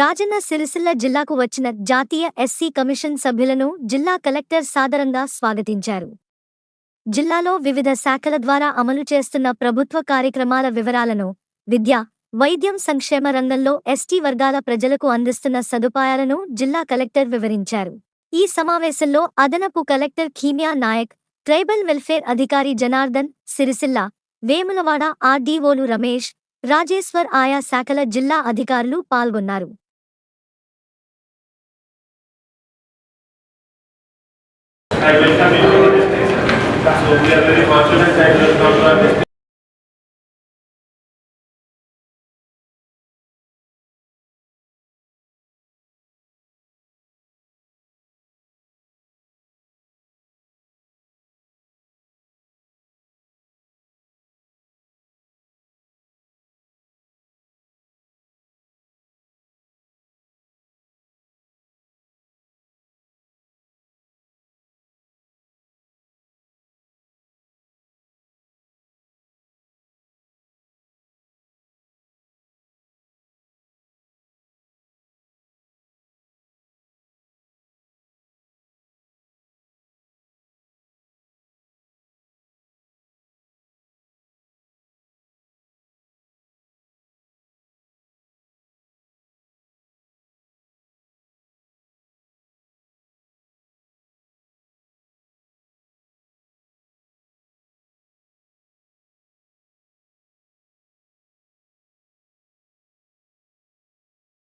రాజన్న సిరిసిల్ల జిల్లాకు వచ్చిన జాతీయ ఎస్సీ కమిషన్ సభ్యులను జిల్లా కలెక్టర్ సాదరంగా స్వాగతించారు. జిల్లాలో వివిధ శాఖల ద్వారా అమలు చేస్తున్న ప్రభుత్వ కార్యక్రమాల వివరాలను, విద్య, వైద్యం, సంక్షేమ రంగంలో ఎస్టీ వర్గాల ప్రజలకు అందిస్తున్న సదుపాయాలను జిల్లా కలెక్టర్ వివరించారు. ఈ సమావేశంలో అదనపు collector Kimiya Nayak, tribal welfare అధికారి జనార్దన్, సిరిసిల్ల, వేములవాడ ఆర్డీఓలు రమేష్, రాజేశ్వర్ ఆయా శాఖల జిల్లా అధికారులు పాల్గొన్నారు. I welcome you to this place. So we are very fortunate that you have come to our district.